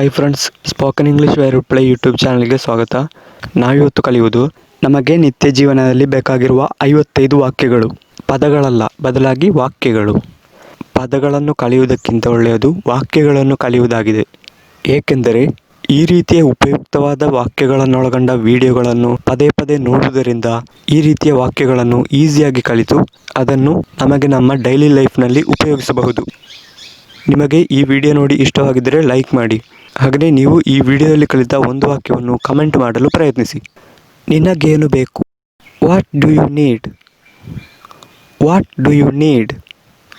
Hi friends, spoken English Y reply YouTube ಚಾನಲ್ಗೆ ಸ್ವಾಗತ. ನಾವಿವತ್ತು ಕಲಿಯುವುದು ನಮಗೆ ನಿತ್ಯ ಜೀವನದಲ್ಲಿ ಬೇಕಾಗಿರುವ 55 ವಾಕ್ಯಗಳು. ಪದಗಳಲ್ಲ, ಬದಲಾಗಿ ವಾಕ್ಯಗಳು. ಪದಗಳನ್ನು ಕಲಿಯುವುದಕ್ಕಿಂತ ಒಳ್ಳೆಯದು ವಾಕ್ಯಗಳನ್ನು ಕಲಿಯುವುದಾಗಿದೆ. ಏಕೆಂದರೆ ಈ ರೀತಿಯ ಉಪಯುಕ್ತವಾದ ವಾಕ್ಯಗಳನ್ನೊಳಗೊಂಡ ವಿಡಿಯೋಗಳನ್ನು ಪದೇ ಪದೇ ನೋಡುವುದರಿಂದ ಈ ರೀತಿಯ ವಾಕ್ಯಗಳನ್ನು ಈಸಿಯಾಗಿ ಕಲಿತು ಅದನ್ನು ನಮಗೆ ನಮ್ಮ ಡೈಲಿ ಲೈಫ್ನಲ್ಲಿ ಉಪಯೋಗಿಸಬಹುದು. ನಿಮಗೆ ಈ ವಿಡಿಯೋ ನೋಡಿ ಇಷ್ಟವಾಗಿದ್ದರೆ ಲೈಕ್ ಮಾಡಿ. ಹಾಗೆಯೇ ನೀವು ಈ ವಿಡಿಯೋದಲ್ಲಿ ಕಲಿತ ಒಂದು ವಾಕ್ಯವನ್ನು ಕಮೆಂಟ್ ಮಾಡಲು ಪ್ರಯತ್ನಿಸಿ. ನಿನಗೇನು ಬೇಕು? What do you need? What do you need?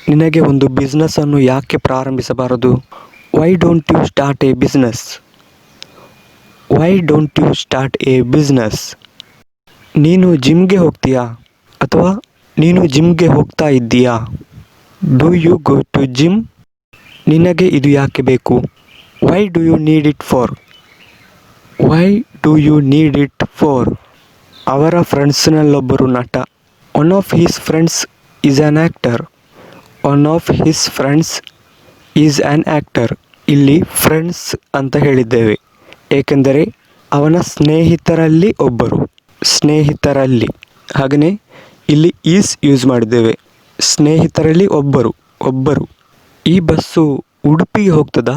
ನಿನಗೆ ಒಂದು ಬಿಸ್ನೆಸ್ಸನ್ನು ಯಾಕೆ ಪ್ರಾರಂಭಿಸಬಾರದು? Why don't you start a business? Why don't you start a business? ನೀನು ಜಿಮ್ಗೆ ಹೋಗ್ತೀಯಾ ಅಥವಾ ನೀನು ಜಿಮ್ಗೆ ಹೋಗ್ತಾ ಇದ್ದೀಯಾ? Do you go to gym? ನಿನಗೆ ಇದು ಯಾಕೆ ಬೇಕು? Why do you need it for? Why do you need it for? ಅವರ ಫ್ರೆಂಡ್ಸ್ನಲ್ಲೊಬ್ಬರು ನಟ. One of his friends is an actor. One of his friends is an actor. ಇಲ್ಲಿ friends ಅಂತ ಹೇಳಿದ್ದೇವೆ ಏಕೆಂದರೆ ಅವನ ಸ್ನೇಹಿತರಲ್ಲಿ ಒಬ್ಬರು. ಸ್ನೇಹಿತರಲ್ಲಿ ಹಾಗೆಯೇ ಇಲ್ಲಿ ಈಸ್ ಯೂಸ್ ಮಾಡಿದ್ದೇವೆ. ಸ್ನೇಹಿತರಲ್ಲಿ ಒಬ್ಬರು. ಈ ಬಸ್ಸು ಉಡುಪಿಗೆ ಹೋಗ್ತದಾ?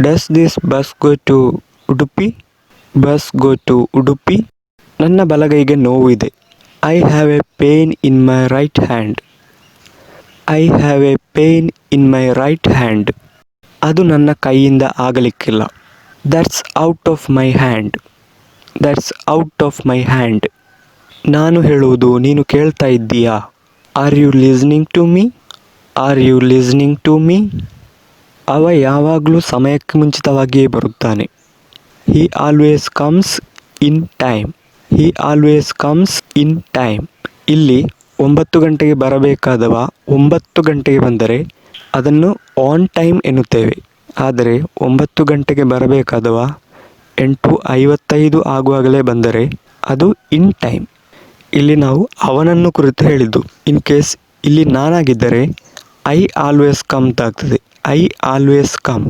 Does this bus go to Udupi? Bus go to Udupi? ನನ್ನ ಬಲಗೈಗೆ ನೋವು ಇದೆ. I have a pain in my right hand. I have a pain in my right hand. ಅದು ನನ್ನ ಕೈಯಿಂದ ಆಗಲಿಕ್ಕಿಲ್ಲ. That's out of my hand. That's out of my hand. ನಾನು ಹೇಳುವುದು ನೀನು ಕೇಳ್ತಾ ಇದ್ದೀಯಾ? Are you listening to me? Are you listening to me? ಅವ ಯಾವಾಗಲೂ ಸಮಯಕ್ಕೆ ಮುಂಚಿತವಾಗಿಯೇ ಬರುತ್ತಾನೆ. He always comes in time. He always comes in time. ಇಲ್ಲಿ 9 ಗಂಟೆಗೆ ಬರಬೇಕಾದವ 9 ಗಂಟೆಗೆ ಬಂದರೆ ಅದನ್ನು ಆನ್ ಟೈಮ್ ಎನ್ನುತ್ತೇವೆ. ಆದರೆ 9 ಗಂಟೆಗೆ ಬರಬೇಕಾದವ 8:55 ಆಗುವಾಗಲೇ ಬಂದರೆ ಅದು ಇನ್ ಟೈಮ್. ಇಲ್ಲಿ ನಾವು ಅವನನ್ನು ಕುರಿತು ಹೇಳಿದ್ದು. ಇನ್ ಕೇಸ್ ಇಲ್ಲಿ ನಾನಾಗಿದ್ದರೆ ಐ ಆಲ್ವೇಸ್ ಕಮ್ ಅಂತಾಗ್ತದೆ. I always come.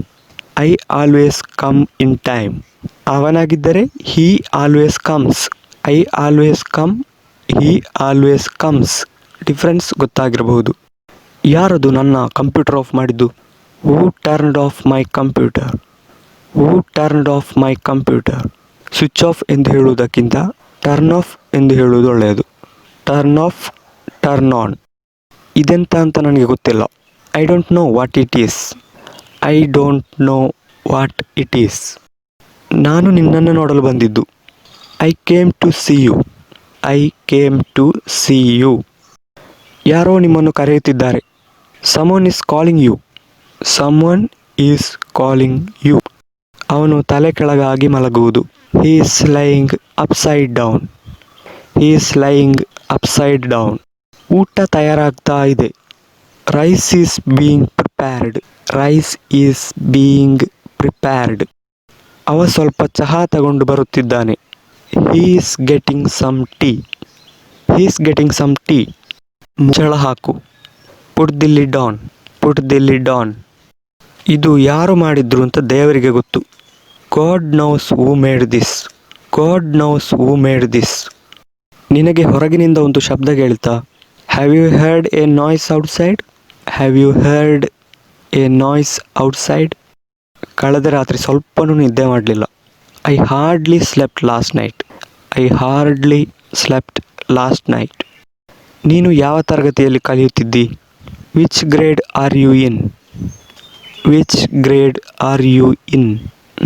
I always come in time. ಅವನಾಗಿದ್ದರೆ he always comes. I always come. He always comes. Difference ಗೊತ್ತಾಗಿರಬಹುದು. ಯಾರದು ನನ್ನ ಕಂಪ್ಯೂಟರ್ ಆಫ್ ಮಾಡಿದ್ದು? Who turned off my computer? Who turned off my computer? Switch off ಎಂದು ಹೇಳುವುದಕ್ಕಿಂತ turn off ಎಂದು ಹೇಳುವುದು ಒಳ್ಳೆಯದು. Turn off, turn on. ಇದೆಂತ ಅಂತ ನನಗೆ ಗೊತ್ತಿಲ್ಲ. I don't know what it is. I don't know what it is. ನಾನು ನಿನ್ನನ್ನು ನೋಡಲು ಬಂದಿದ್ದು. I came to see you. I came to see you. ಯಾರೋ ನಿಮ್ಮನ್ನು ಕರೆಯುತ್ತಿದ್ದಾರೆ. Someone is calling you. Someone is calling you. ಅವನು ತಲೆ ಕೆಳಗಾಗಿ ಮಲಗುವುದು. He is lying upside down. He is lying upside down. ಊಟ ತಯಾರಾಗ್ತಾ ಇದೆ. Rice is being prepared. Rice is being prepared. ಅವ ಸ್ವಲ್ಪ ಚಹಾ ತಗೊಂಡು ಬರುತ್ತಿದ್ದಾನೆ. He is getting some tea. He is getting some tea. ಮುಚ್ಚಳ ಹಾಕು. ಪುಟ್ the lid on. Put the lid on. ಇದು ಯಾರು ಮಾಡಿದ್ರು ಅಂತ ದೇವರಿಗೆ ಗೊತ್ತು. God knows who made this. God knows who made this. ನಿನಗೆ ಹೊರಗಿನಿಂದ ಒಂದು ಶಬ್ದ ಕೇಳ್ತಾ? Have you heard a noise outside? Have you heard a noise outside? ಕಳೆದ ರಾತ್ರಿ ಸ್ವಲ್ಪನೂ ನಿದ್ದೆ ಮಾಡಲಿಲ್ಲ. I hardly slept last night. I hardly slept last night. ನೀನು ಯಾವ ತರಗತಿಯಲ್ಲಿ ಕಲಿಯುತ್ತಿದ್ದಿ? Which grade are you in? Which grade are you ಇನ್?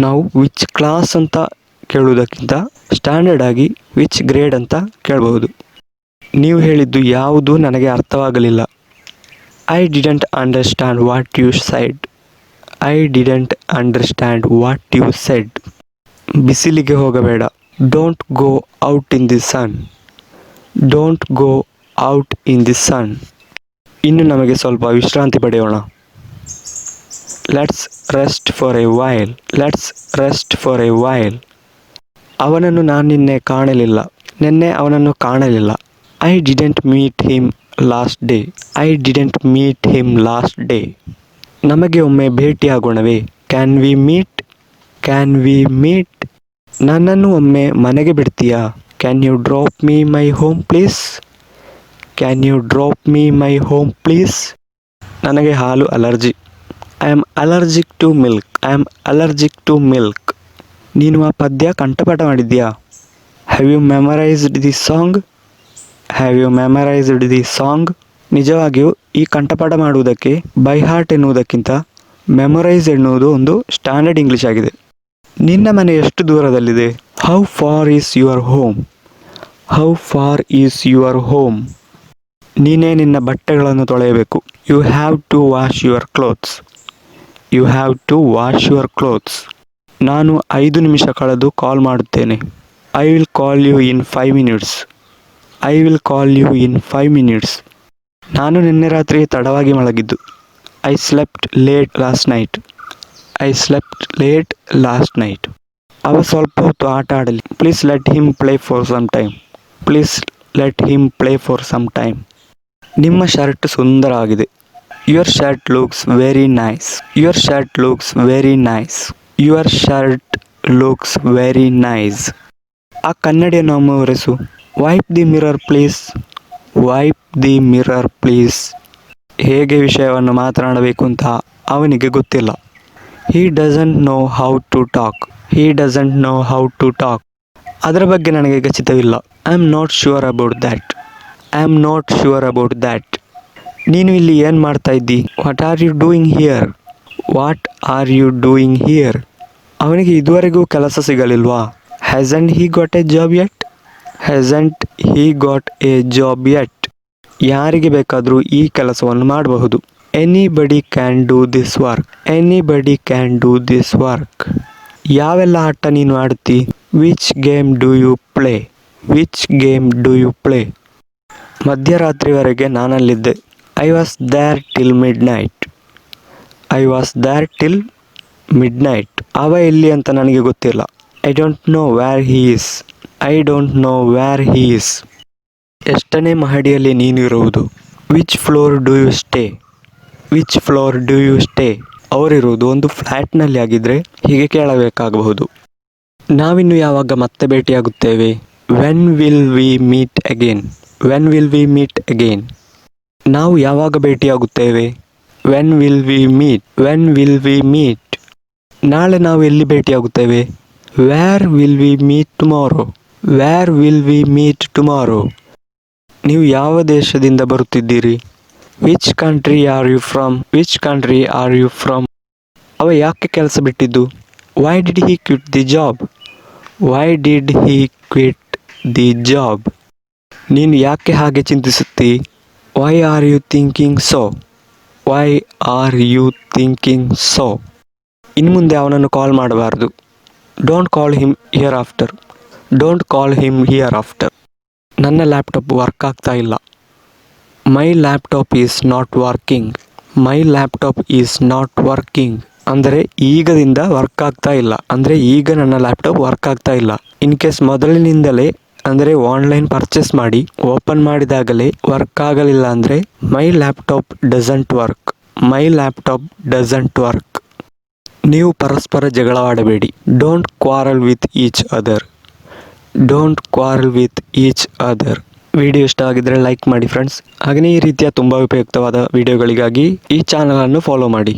ನಾವು ವಿಚ್ ಕ್ಲಾಸ್ ಅಂತ ಕೇಳುವುದಕ್ಕಿಂತ ಸ್ಟ್ಯಾಂಡರ್ಡ್ ಆಗಿ ವಿಚ್ ಗ್ರೇಡ್ ಅಂತ ಕೇಳಬಹುದು. ನೀವು ಹೇಳಿದ್ದು ಯಾವುದು ನನಗೆ ಅರ್ಥವಾಗಲಿಲ್ಲ. I didn't understand what you said. I didn't understand what you said. ಬಿಸಿಲಿಗೆ ಹೋಗಬೇಡ. Don't go out in the sun. Don't go out in the sun. ಇನ್ನು ನಮಗೆ ಸ್ವಲ್ಪ ವಿಶ್ರಾಂತಿ ಪಡೆಯೋಣ. Let's rest for a while. Let's rest for a while. ಅವನನ್ನು ನಾನು ನಿನ್ನೆ ಕಾಣಲಿಲ್ಲ. ನಿನ್ನೆ ಅವನನ್ನು ಕಾಣಲಿಲ್ಲ. I didn't meet him last day. I didn't meet him last day. ನಮಗೆ ಒಮ್ಮೆ ಭೇಟಿಯಾಗೋಣವೇ? Can we meet? Can we meet? ನನ್ನನ್ನು ಒಮ್ಮೆ ಮನೆಗೆ ಬಿಡ್ತೀಯಾ? Can you drop me my home please? Can you drop me my home please? ನನಗೆ ಹಾಲು allergy. I am allergic to milk. I am allergic to milk. ನೀನು ಆ ಪದ್ಯ ಕಂಠಪಾಠ ಮಾಡಿದ್ಯಾ? Have you memorised the song? Have you memorised the song? ನಿಜವಾಗಿಯೂ ಈ ಕಂಠಪಾಠ ಮಾಡುವುದಕ್ಕೆ ಬೈ ಹಾರ್ಟ್ ಎನ್ನುವುದಕ್ಕಿಂತ ಮೆಮೊರೈಸ್ ಎನ್ನುವುದು ಒಂದು ಸ್ಟ್ಯಾಂಡರ್ಡ್ ಇಂಗ್ಲೀಷ್ ಆಗಿದೆ. ನಿನ್ನ ಮನೆ ಎಷ್ಟು ದೂರದಲ್ಲಿದೆ? How far is your home? How far is your home? ನೀನೇ ನಿನ್ನ ಬಟ್ಟೆಗಳನ್ನು ತೊಳೆಯಬೇಕು. You have to wash your clothes. You have to wash your clothes. ನಾನು 5 ನಿಮಿಷ ಕಳೆದು ಕಾಲ್ ಮಾಡುತ್ತೇನೆ. I will call you in 5 minutes. I will call you in 5 minutes. ನಾನು ನಿನ್ನೆ ರಾತ್ರಿ ತಡವಾಗಿ ಮಲಗಿದ್ದು. I slept late last night. I slept late last night. ಅವ ಸ್ವಲ್ಪ ಹೊತ್ತು ಆಟ ಆಡಲಿ. Please let him play for some time. Please let him play for some time. ನಿಮ್ಮ ಶರ್ಟ್ ಸುಂದರವಾಗಿದೆ. Your shirt looks very nice. Your shirt looks very nice. Your shirt looks very nice. ಆ ಕನ್ನಡಿಯನ್ನು ಒಮ್ಮೆ ಒರೆಸು. Wipe the mirror please. Wipe the mirror please. ಹೇಗೆ ವಿಷಯವನ್ನು ಮಾತನಾಡಬೇಕು ಅಂತ ಅವನಿಗೆ ಗೊತ್ತಿಲ್ಲ. He doesn't know how to talk. He doesn't know how to talk. ಅದರ ಬಗ್ಗೆ ನನಗೆ ಖಚಿತವಿಲ್ಲ. I am not sure about that. I am not sure about that. ನೀನು ಇಲ್ಲಿ ಏನು ಮಾಡ್ತಾ ಇದ್ದಿ? What are you doing here? What are you doing here? ಅವನಿಗೆ ಇದುವರೆಗೂ ಕೆಲಸ ಸಿಗಲಿಲ್ವಾ? Hasn't he got a job yet? Hasn't he got a job yet? ಯಾರಿಗೆ ಬೇಕಾದರೂ ಈ ಕೆಲಸವನ್ನು ಮಾಡಬಹುದು. Anybody can do this work. Anybody can do this work. ಯಾವೆಲ್ಲ ಆಟ ನೀನು ಆಡ್ತಿ? Which game do you play? Which game do you play? ಮಧ್ಯರಾತ್ರಿವರೆಗೆ ನಾನಲ್ಲಿದ್ದೆ. I was there till midnight. I was there till midnight. ಅವ ಎಲ್ಲಿ ಅಂತ ನನಗೆ ಗೊತ್ತಿಲ್ಲ. I don't know where he is. I don't know where he is. ಎಷ್ಟನೇ ಮಹಡಿಯಲ್ಲಿ ನೀನಿರುವುದು? Which floor do you stay? Which floor do you stay? ಅವರಿರುವುದು ಒಂದು ಫ್ಲ್ಯಾಟ್ನಲ್ಲಿ ಆಗಿದ್ದರೆ ಹೀಗೆ ಕೇಳಬೇಕಾಗಬಹುದು. ನಾವಿನ್ನು ಯಾವಾಗ ಮತ್ತೆ ಭೇಟಿಯಾಗುತ್ತೇವೆ? When will we meet again? When will we meet again? ನಾವು ಯಾವಾಗ ಭೇಟಿಯಾಗುತ್ತೇವೆ? When will we meet? When will we meet? ನಾಳೆ ನಾವು ಎಲ್ಲಿ ಭೇಟಿಯಾಗುತ್ತೇವೆ? Where will we meet tomorrow? Where will we meet tomorrow? ನೀವು ಯಾವ ದೇಶದಿಂದ ಬರುತ್ತಿದ್ದೀರಿ? Which country are you from? Which country are you from? ಅವ ಯಾಕೆ ಕೆಲಸ ಬಿಟ್ಟಿದ್ದು? Why did he quit the job? Why did he quit the job? ನೀನು ಯಾಕೆ ಹಾಗೆ ಚಿಂತಿಸುತ್ತಿ? Why are you thinking so? Why are you thinking so? ಇನ್ನು ಮುಂದೆ ಅವನನ್ನು ಕಾಲ್ ಮಾಡಬಾರ್ದು. Don't call him here after. Don't call him here after. ನನ್ನ laptop work ಆಗ್ತಾ ಇಲ್ಲ. My laptop is not working. My laptop is not working. ಅಂದರೆ ಈಗದಿಂದ work ಆಗ್ತಾ ಇಲ್ಲ. ಅಂದರೆ ಈಗ ನನ್ನ ಲ್ಯಾಪ್ಟಾಪ್ ವರ್ಕ್ ಆಗ್ತಾ ಇಲ್ಲ. ಇನ್ ಕೇಸ್ ಮೊದಲಿನಿಂದಲೇ ಅಂದರೆ ಆನ್ಲೈನ್ ಪರ್ಚೇಸ್ ಮಾಡಿ ಓಪನ್ ಮಾಡಿದಾಗಲೇ ವರ್ಕ್ ಆಗಲಿಲ್ಲ ಅಂದರೆ my laptop doesn't work. My laptop doesn't work. ನೀವು ಪರಸ್ಪರ ಜಗಳವಾಡಬೇಡಿ. Don't quarrel with each other. Don't quarrel with each other. Video ಇಷ್ಟ ಆಗಿದ್ದರೆ ಲೈಕ್ ಮಾಡಿ ಫ್ರೆಂಡ್ಸ್. ಹಾಗೆಯೇ ಈ ರೀತಿಯ ತುಂಬ ಉಪಯುಕ್ತವಾದ ವಿಡಿಯೋಗಳಿಗಾಗಿ ಈ ಚಾನಲನ್ನು ಫಾಲೋ ಮಾಡಿ.